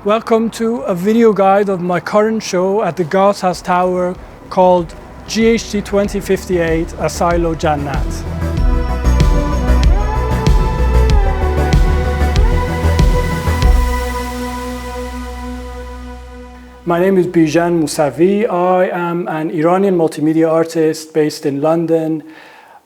Welcome to a video guide of my current show at the GHT Tower called GHT.2058 Asylo-Jn. My name is Bijan Moosavi. I am an Iranian multimedia artist based in London.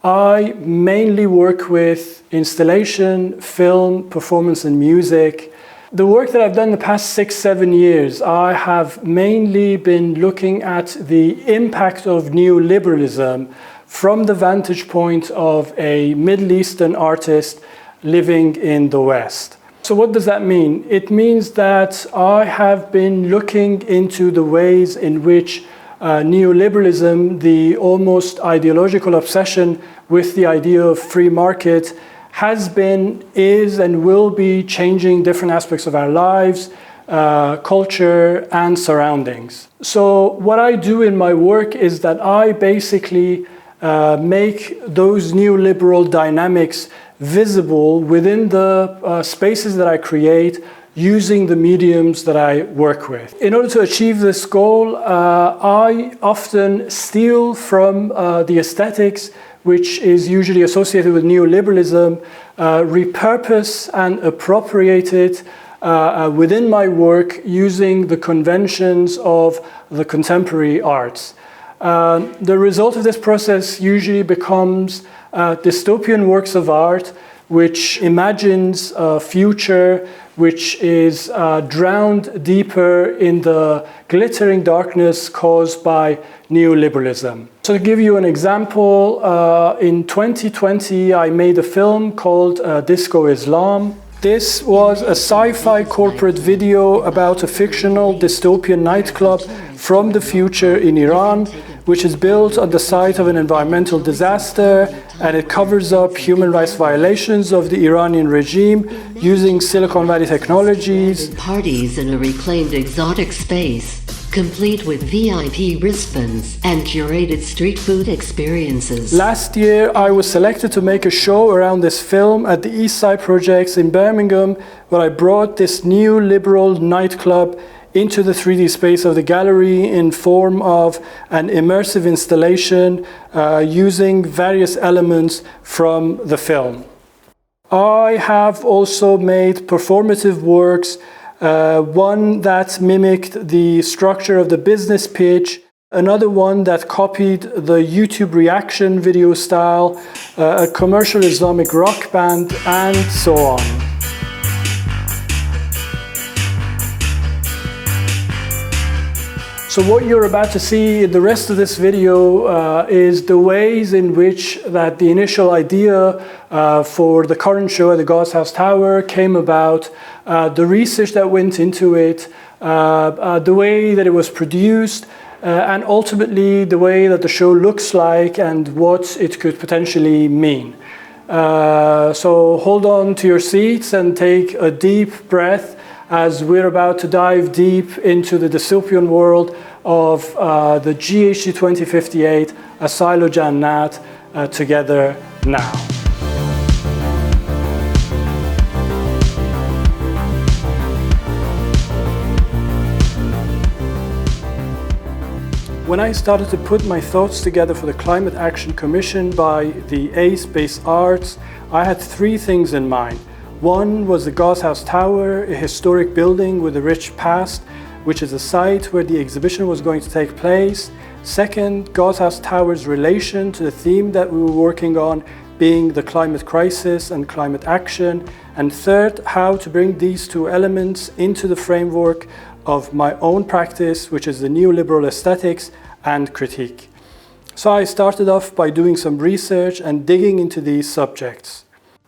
I mainly work with installation, film, performance and music. The work that I've done in the past 6-7 years, I have mainly been looking at the impact of neoliberalism from the vantage point of a Middle Eastern artist living in the West. So what does that mean? It means that I have been looking into the ways in which neoliberalism, the almost ideological obsession with the idea of free market, has been, is, and will be changing different aspects of our lives, culture, and surroundings. So what I do in my work is that I basically make those neoliberal dynamics visible within the spaces that I create using the mediums that I work with. In order to achieve this goal, I often steal from the aesthetics which is usually associated with neoliberalism, repurpose and appropriate it within my work using the conventions of the contemporary arts. The result of this process usually becomes dystopian works of art which imagines a future which is drowned deeper in the glittering darkness caused by neoliberalism. So to give you an example, in 2020 I made a film called Disco Islam. This was a sci-fi corporate video about a fictional dystopian nightclub from the future in Iran, which is built on the site of an environmental disaster, and it covers up human rights violations of the Iranian regime using Silicon Valley technologies. Parties in a reclaimed exotic space, complete with VIP wristbands and curated street food experiences. Last year, I was selected to make a show around this film at the East Side Projects in Birmingham, where I brought this new liberal nightclub into the 3D space of the gallery in form of an immersive installation using various elements from the film. I have also made performative works, one that mimicked the structure of the business pitch, another one that copied the YouTube reaction video style, a commercial Islamic rock band, and so on. So what you're about to see in the rest of this video is the ways in which that the initial idea for the current show at the GHT Tower came about, the research that went into it, the way that it was produced, and ultimately the way that the show looks like and what it could potentially mean. So hold on to your seats and take a deep breath as we're about to dive deep into the dystopian world of the GHT.2058 Asylo-Jn together now. When I started to put my thoughts together for the Climate Action Commission by the ACE-based arts, I had three things in mind. One was the GHT Tower, a historic building with a rich past, which is a site where the exhibition was going to take place. Second, GHT Tower's relation to the theme that we were working on, being the climate crisis and climate action. And third, how to bring these two elements into the framework of my own practice, which is the neoliberal aesthetics and critique. So I started off by doing some research and digging into these subjects.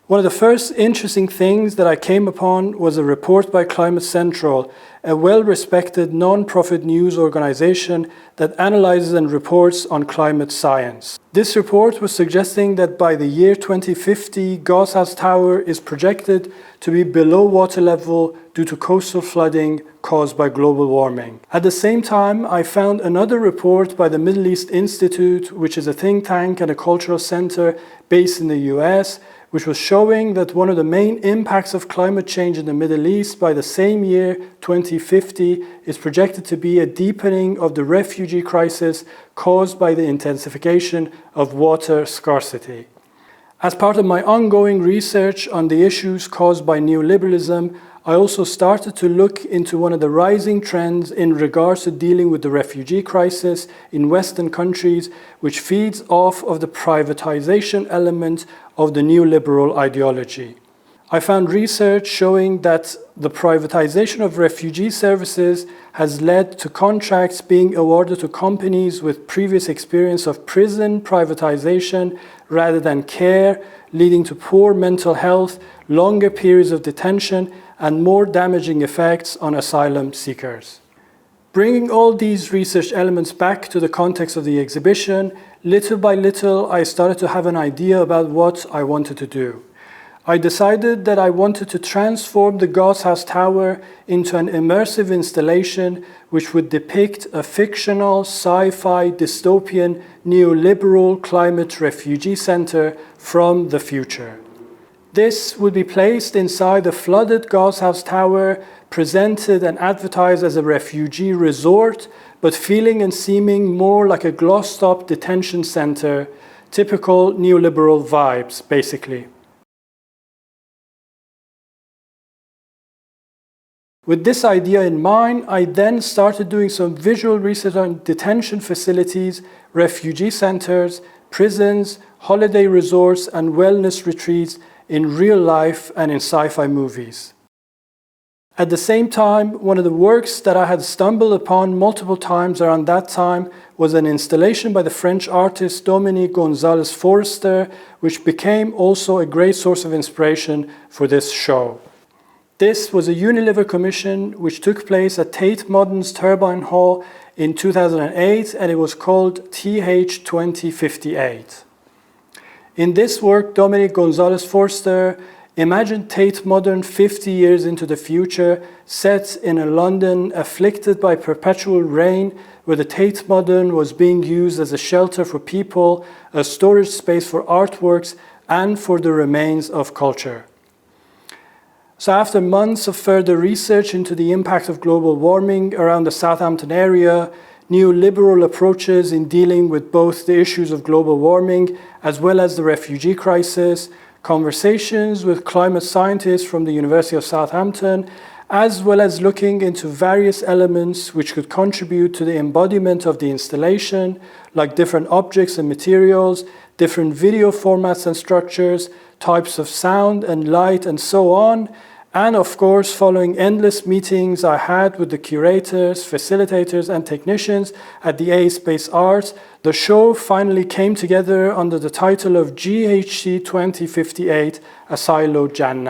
One of the first interesting things that I came upon was a report by Climate Central, a well-respected non-profit news organization that analyzes and reports on climate science. This report was suggesting that by the year 2050, GHT Tower is projected to be below water level due to coastal flooding caused by global warming. At the same time, I found another report by the Middle East Institute, which is a think tank and a cultural center based in the US, which was showing that one of the main impacts of climate change in the Middle East by the same year, 2050, is projected to be a deepening of the refugee crisis caused by the intensification of water scarcity. As part of my ongoing research on the issues caused by neoliberalism, I also started to look into one of the rising trends in regards to dealing with the refugee crisis in Western countries, which feeds off of the privatization element of the neoliberal ideology. I found research showing that the privatization of refugee services has led to contracts being awarded to companies with previous experience of prison privatization rather than care, leading to poor mental health, longer periods of detention, and more damaging effects on asylum seekers. Bringing all these research elements back to the context of the exhibition, little by little I started to have an idea about what I wanted to do. I decided that I wanted to transform the GHT House Tower into an immersive installation which would depict a fictional, sci-fi, dystopian, neoliberal climate refugee center from the future. This would be placed inside the flooded GHT House Tower, presented and advertised as a refugee resort, but feeling and seeming more like a gloss-stop detention center, typical neoliberal vibes, basically. With this idea in mind, I then started doing some visual research on detention facilities, refugee centers, prisons, holiday resorts, and wellness retreats in real life and in sci-fi movies. At the same time, one of the works that I had stumbled upon multiple times around that time was an installation by the French artist Dominique Gonzalez Forster, which became also a great source of inspiration for this show. This was a Unilever commission which took place at Tate Modern's Turbine Hall in 2008, and it was called TH-2058. In this work, Dominique Gonzalez Forster imagined Tate Modern 50 years into the future, set in a London afflicted by perpetual rain, where the Tate Modern was being used as a shelter for people, a storage space for artworks, and for the remains of culture. So after months of further research into the impact of global warming around the Southampton area, neoliberal approaches in dealing with both the issues of global warming as well as the refugee crisis, conversations with climate scientists from the University of Southampton, as well as looking into various elements which could contribute to the embodiment of the installation, like different objects and materials, different video formats and structures, types of sound and light, and so on. And of course, following endless meetings I had with the curators, facilitators, and technicians at the Space Arts, the show finally came together under the title of GHT.2058, Asylo-Jn.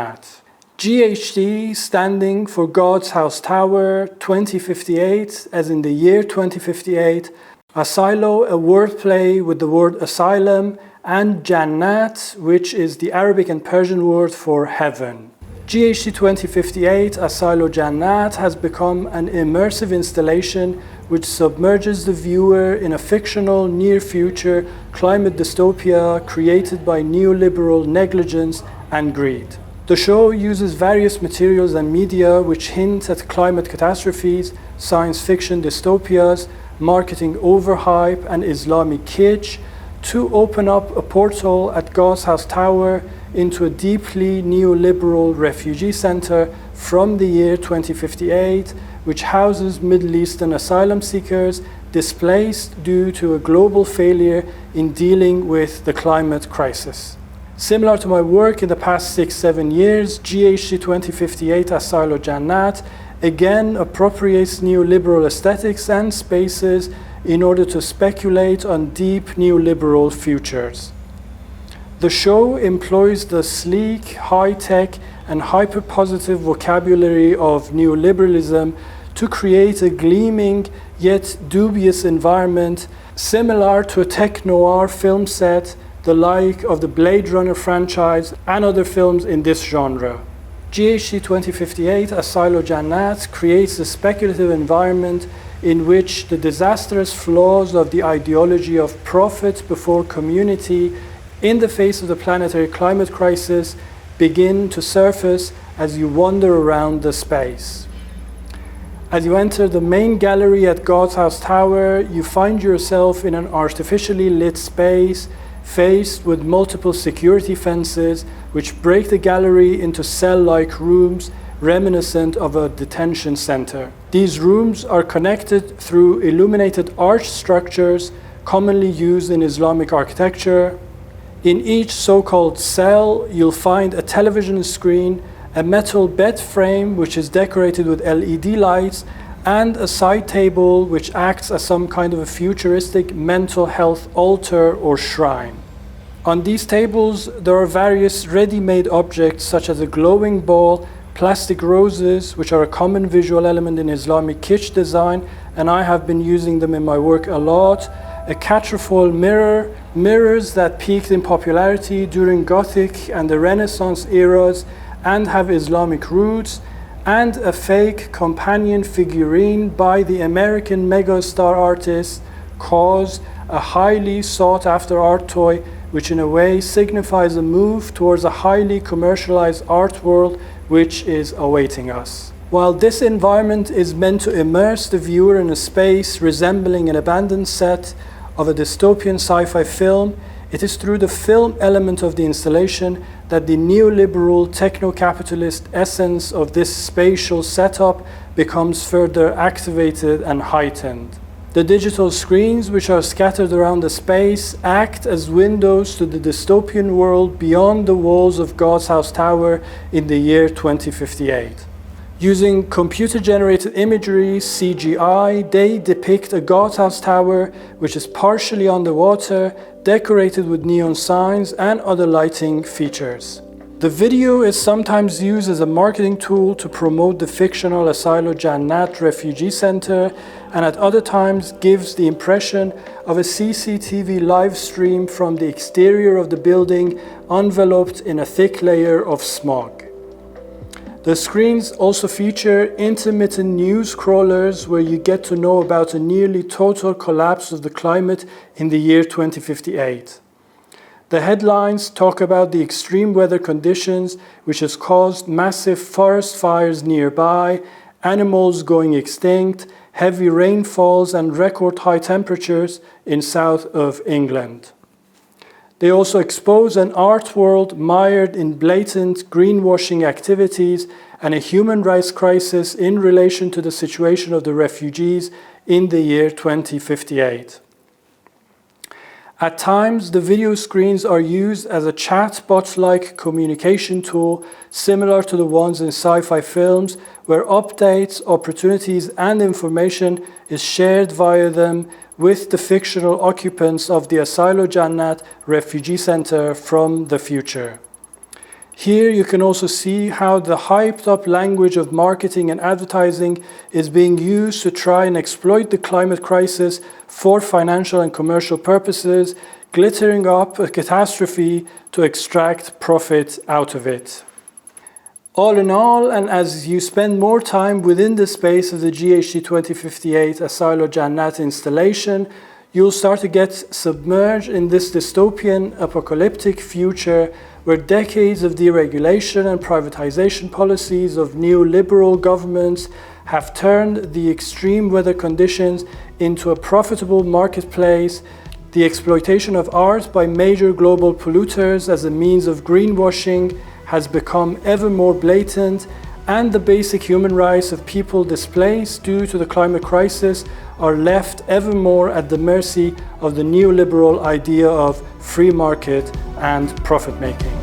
GHT standing for God's House Tower, 2058, as in the year 2058, Asylo, a wordplay with the word asylum, and Jannat, which is the Arabic and Persian word for heaven. GHT.2058, Asylo-Jn, has become an immersive installation which submerges the viewer in a fictional near-future climate dystopia created by neoliberal negligence and greed. The show uses various materials and media which hint at climate catastrophes, science fiction dystopias, marketing overhype, and Islamic Kitsch to open up a portal at GHT House Tower into a deeply neoliberal refugee center from the year 2058, which houses Middle Eastern asylum seekers displaced due to a global failure in dealing with the climate crisis. Similar to my work in the past 6-7 years, GHT.2058 Asylo-Jn again appropriates neoliberal aesthetics and spaces in order to speculate on deep neoliberal futures. The show employs the sleek, high-tech, and hyper-positive vocabulary of neoliberalism to create a gleaming yet dubious environment similar to a tech-noir film set, the like of the Blade Runner franchise and other films in this genre. GHT.2058 Asylo-Jn creates a speculative environment in which the disastrous flaws of the ideology of profit before community in the face of the planetary climate crisis begin to surface as you wander around the space. As you enter the main gallery at God's House Tower, you find yourself in an artificially lit space faced with multiple security fences which break the gallery into cell-like rooms reminiscent of a detention center. These rooms are connected through illuminated arch structures commonly used in Islamic architecture. In each so-called cell, you'll find a television screen, a metal bed frame which is decorated with LED lights, and a side table which acts as some kind of a futuristic mental health altar or shrine. On these tables, there are various ready-made objects such as a glowing ball, plastic roses, which are a common visual element in Islamic Kitsch design, and I have been using them in my work a lot, a quatrefoil mirror, mirrors that peaked in popularity during Gothic and the Renaissance eras and have Islamic roots, and a fake companion figurine by the American megastar artist KAWS, a highly sought-after art toy which in a way signifies a move towards a highly commercialized art world which is awaiting us. While this environment is meant to immerse the viewer in a space resembling an abandoned set of a dystopian sci-fi film, it is through the film element of the installation that the neoliberal techno-capitalist essence of this spatial setup becomes further activated and heightened. The digital screens which are scattered around the space act as windows to the dystopian world beyond the walls of God's House Tower in the year 2058. Using computer-generated imagery, CGI, they depict a God's House Tower which is partially underwater, decorated with neon signs and other lighting features. The video is sometimes used as a marketing tool to promote the fictional Asylo-Jn refugee center, and at other times gives the impression of a CCTV live stream from the exterior of the building enveloped in a thick layer of smog. The screens also feature intermittent news crawlers where you get to know about a nearly total collapse of the climate in the year 2058. The headlines talk about the extreme weather conditions which has caused massive forest fires nearby, animals going extinct, heavy rainfalls and record high temperatures in south of England. They also expose an art world mired in blatant greenwashing activities and a human rights crisis in relation to the situation of the refugees in the year 2058. At times, the video screens are used as a chatbot-like communication tool similar to the ones in sci-fi films, where updates, opportunities, and information is shared via them with the fictional occupants of the Asylo-Jn refugee center from the future. Here you can also see how the hyped-up language of marketing and advertising is being used to try and exploit the climate crisis for financial and commercial purposes, glittering up a catastrophe to extract profit out of it. All in all, and as you spend more time within the space of the GHT.2058 Asylo-Jn installation, you'll start to get submerged in this dystopian apocalyptic future where decades of deregulation and privatization policies of neoliberal governments have turned the extreme weather conditions into a profitable marketplace, the exploitation of art by major global polluters as a means of greenwashing has become ever more blatant, and the basic human rights of people displaced due to the climate crisis are left ever more at the mercy of the neoliberal idea of free market and profit making.